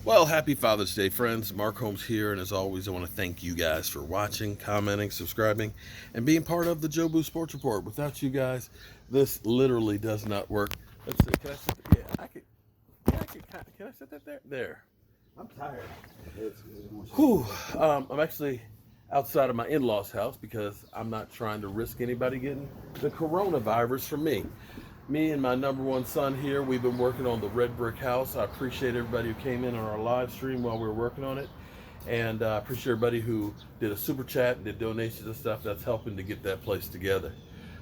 Well, happy Father's Day, friends. Mark Holmes here, and as always, I want to thank you guys for watching, commenting, subscribing, and being part of the Joe Boo Sports Report. Without you guys, this literally does not work. Let's see. Can I set that? Yeah, I could. Yeah, I could. Can I set that there? There. I'm tired. Whew. I'm actually outside of my in-laws' house because I'm not trying to risk anybody getting the coronavirus from me. Me and my number one son here, we've been working on the red brick house. I appreciate everybody who came in on our live stream while we were working on it. And I appreciate everybody who did a super chat and did donations and stuff. That's helping to get that place together.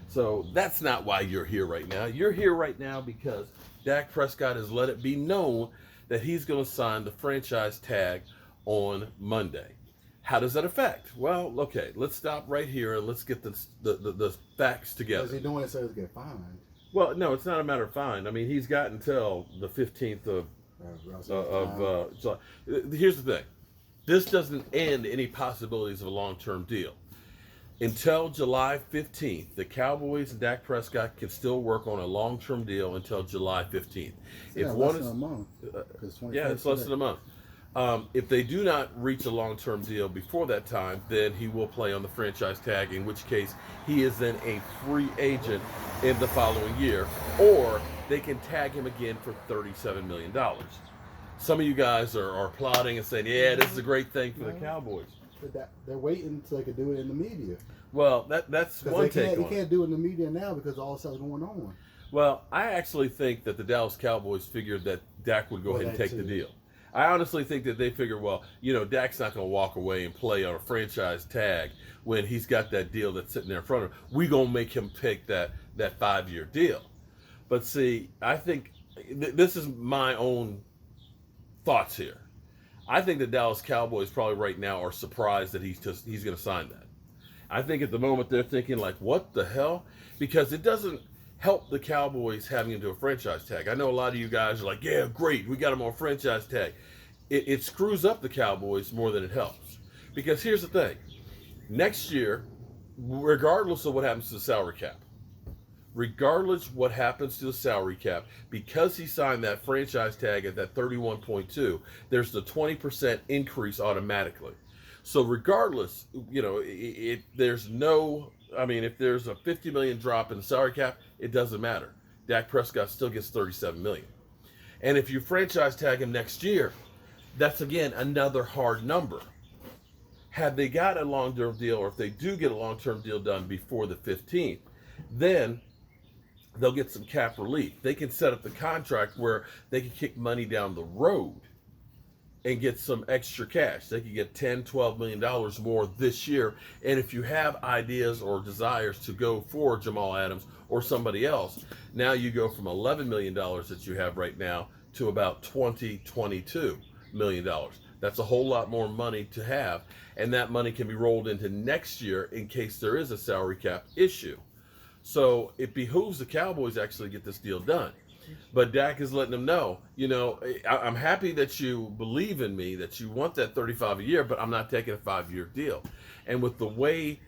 So that's not why you're here right now. You're here right now because Dak Prescott has let it be known that he's going to sign the franchise tag on Monday. How does that affect? Well, okay, let's stop right here and let's get the facts together. Is he doing it so he get fined? Well, no, it's not a matter of fine. I mean, he's got until the 15th of July. Here's the thing. This doesn't end any possibilities of a long-term deal. Until July 15th, the Cowboys and Dak Prescott can still work on a long-term deal until July 15th. If one is a month. Yeah, it's less than a month. If they do not reach a long-term deal before that time, then he will play on the franchise tag, in which case he is then a free agent in the following year, or they can tag him again for $37 million. Some of you guys are applauding and saying, yeah, this is a great thing for the Cowboys. They're waiting so they can do it in the media. Well, that's one take on it. They can't do it in the media now because all this stuff's going on. Well, I actually think that the Dallas Cowboys figured that Dak would go ahead and take the deal. I honestly think that they figure, well, Dak's not going to walk away and play on a franchise tag when he's got that deal that's sitting there in front of him. We're going to make him take that 5-year deal. But see, I think this is my own thoughts here. I think the Dallas Cowboys probably right now are surprised that he's going to sign that. I think at the moment they're thinking like, what the hell? Because it doesn't help the Cowboys having him do a franchise tag. I know a lot of you guys are like, yeah, great, we got him on franchise tag. It screws up the Cowboys more than it helps. Because here's the thing. Next year, regardless of what happens to the salary cap, because he signed that franchise tag at that 31.2, there's the 20% increase automatically. So regardless, there's no, if there's a $50 million drop in the salary cap, it doesn't matter. Dak Prescott still gets $37 million. And if you franchise tag him next year, that's again another hard number. Had they got a long-term deal, or if they do get a long-term deal done before the 15th, then they'll get some cap relief. They can set up the contract where they can kick money down the road and get some extra cash. They could get $10, $12 million more this year. And if you have ideas or desires to go for Jamal Adams or somebody else, now you go from $11 million that you have right now to about $22 million. That's a whole lot more money to have. And that money can be rolled into next year in case there is a salary cap issue. So it behooves the Cowboys actually get this deal done. But Dak is letting them know, I'm happy that you believe in me, that you want that 35 a year, but I'm not taking a 5-year deal. And with the way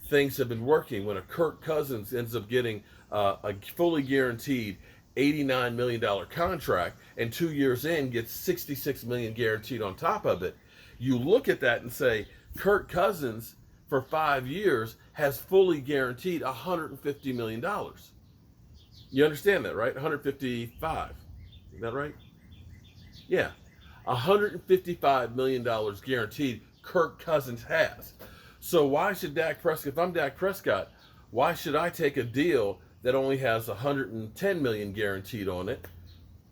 things have been working, when a Kirk Cousins ends up getting a fully guaranteed $89 million contract and 2 years in gets $66 million guaranteed on top of it, you look at that and say, Kirk Cousins for 5 years has fully guaranteed $150 million. You understand that, right? 155. Is that right? Yeah. $155 million guaranteed Kirk Cousins has. So why should Dak Prescott, if I'm Dak Prescott, why should I take a deal that only has $110 million guaranteed on it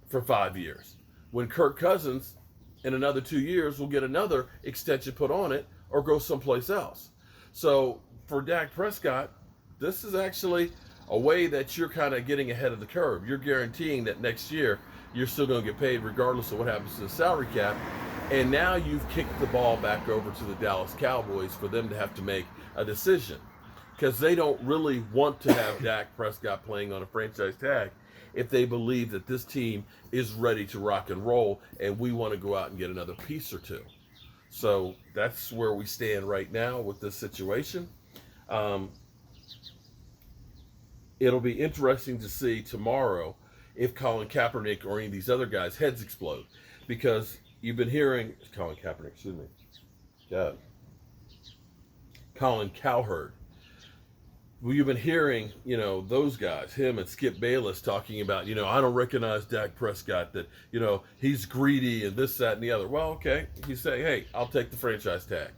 for 5 years? When Kirk Cousins, in another 2 years, will get another extension put on it or go someplace else. So for Dak Prescott, this is actually a way that you're kind of getting ahead of the curve. You're guaranteeing that next year you're still going to get paid regardless of what happens to the salary cap. And now you've kicked the ball back over to the Dallas Cowboys for them to have to make a decision. Because they don't really want to have Dak Prescott playing on a franchise tag if they believe that this team is ready to rock and roll and we want to go out and get another piece or two. So that's where we stand right now with this situation. It'll be interesting to see tomorrow if Colin Kaepernick or any of these other guys' heads explode. Because you've been hearing Colin Kaepernick, excuse me, God, Colin Cowherd. Well, you've been hearing, those guys, him and Skip Bayless talking about, I don't recognize Dak Prescott, that, he's greedy and this, that, and the other. Well, okay. He's saying, hey, I'll take the franchise tag.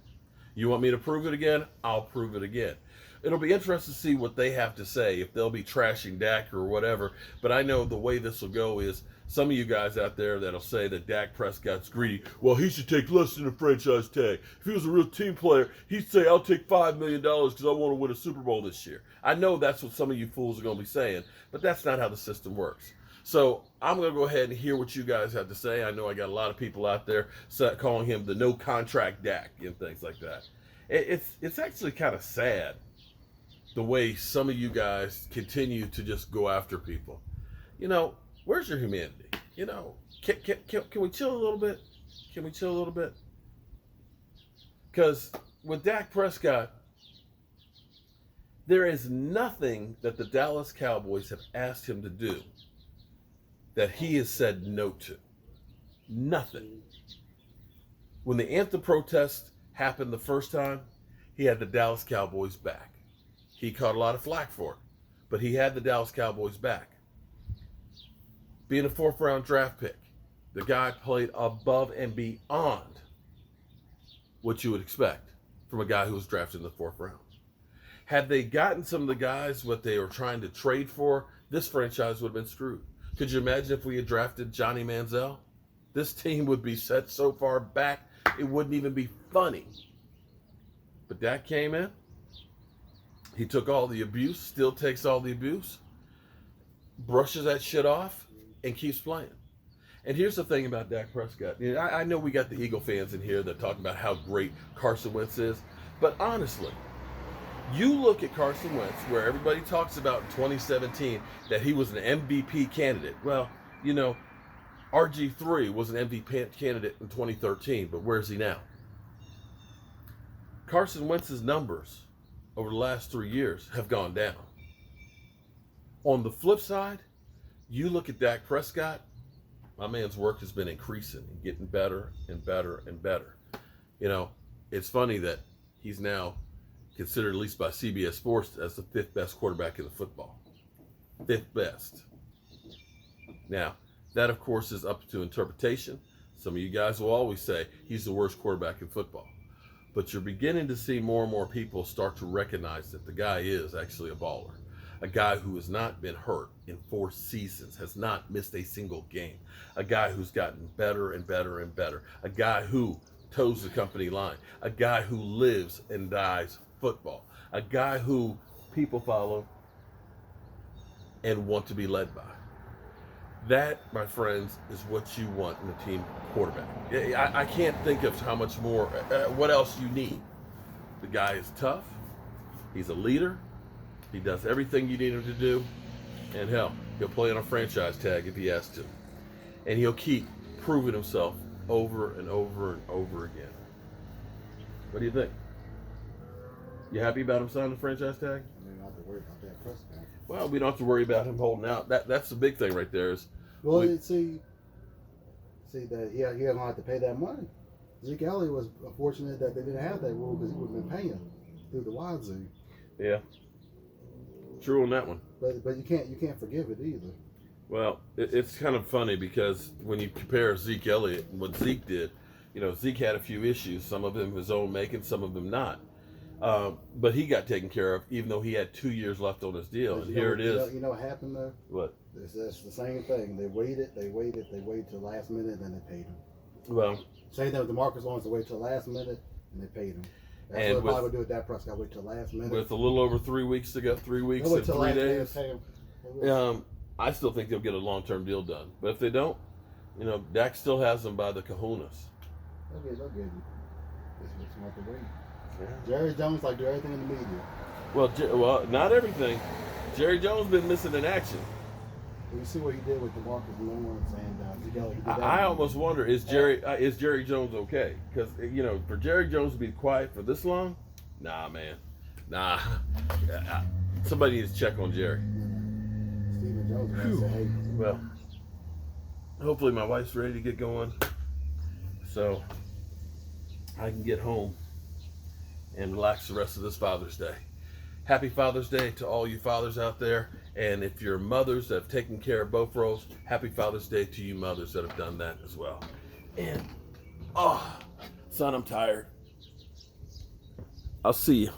You want me to prove it again? I'll prove it again. It'll be interesting to see what they have to say, if they'll be trashing Dak or whatever. But I know the way this will go is some of you guys out there that'll say that Dak Prescott's greedy. Well, he should take less than a franchise tag. If he was a real team player, he'd say, I'll take $5 million because I want to win a Super Bowl this year. I know that's what some of you fools are going to be saying, but that's not how the system works. So I'm going to go ahead and hear what you guys have to say. I know I got a lot of people out there calling him the no contract Dak and things like that. It's actually kind of sad the way some of you guys continue to just go after people. Where's your humanity? Can we chill a little bit? Can we chill a little bit? Because with Dak Prescott, there is nothing that the Dallas Cowboys have asked him to do that he has said no to. Nothing. When the anthem protest happened the first time, he had the Dallas Cowboys back. He caught a lot of flack for it, but he had the Dallas Cowboys back. Being a 4th round draft pick, the guy played above and beyond what you would expect from a guy who was drafted in the 4th round. Had they gotten some of the guys what they were trying to trade for, this franchise would have been screwed. Could you imagine if we had drafted Johnny Manziel? This team would be set so far back, it wouldn't even be funny. But Dak came in. He took all the abuse, still takes all the abuse, brushes that shit off, and keeps playing. And here's the thing about Dak Prescott. I know we got the Eagle fans in here that talk about how great Carson Wentz is, but honestly, you look at Carson Wentz, where everybody talks about in 2017 that he was an MVP candidate. Well, RG3 was an MVP candidate in 2013, but where's he now? Carson Wentz's numbers over the last 3 years have gone down. On the flip side, you look at Dak Prescott, my man's work has been increasing and getting better and better and better. It's funny that he's now considered, at least by CBS Sports, as the 5th best quarterback in the football. 5th best. Now, that of course is up to interpretation. Some of you guys will always say he's the worst quarterback in football. But you're beginning to see more and more people start to recognize that the guy is actually a baller. A guy who has not been hurt in 4 seasons, has not missed a single game. A guy who's gotten better and better and better. A guy who toes the company line. A guy who lives and dies football. A guy who people follow and want to be led by. That, my friends, is what you want in a team quarterback. I can't think of how much more, what else you need. The guy is tough. He's a leader. He does everything you need him to do. And hell, he'll play on a franchise tag if he has to. And he'll keep proving himself over and over and over again. What do you think? You happy about him signing the franchise tag? I mean, not have to worry about that Prescott. Well, we don't have to worry about him holding out. That's the big thing right there. See that he doesn't have to pay that money. Zeke Elliott was fortunate that they didn't have that rule because he would have been paying through the wazoo. Yeah, true on that one. But you can't forgive it either. Well, it's kind of funny because when you compare Zeke Elliott and what Zeke did, Zeke had a few issues. Some of them his own making, some of them not. But he got taken care of, even though he had 2 years left on his deal. And here it is. You know what happened though? What? It's the same thing. They waited till the last minute, and then they paid him. Well, same thing with DeMarcus Lawrence. They waited till the last minute, and they paid him. That's what probably would do with Dak Prescott. Wait till the last minute. With a little over 3 weeks to go, 3 weeks and 3 days. I still think they'll get a long-term deal done. But if they don't, Dak still has them by the kahunas. They'll get him. It's not the wait. Yeah. Jerry Jones do everything in the media. Well, not everything. Jerry Jones been missing in action. You see what he did with DeMarcus Lawrence and Zeke Elliott. I almost wonder, is Jerry Jones okay? Because for Jerry Jones to be quiet for this long, nah, man, nah. Somebody needs to check on Jerry. Stephen Jones say, hey. Well, hopefully my wife's ready to get going. so I can get home and relax the rest of this Father's Day. Happy Father's Day to all you fathers out there. And if you're mothers that have taken care of both roles, happy Father's Day to you mothers that have done that as well. And, son, I'm tired. I'll see you.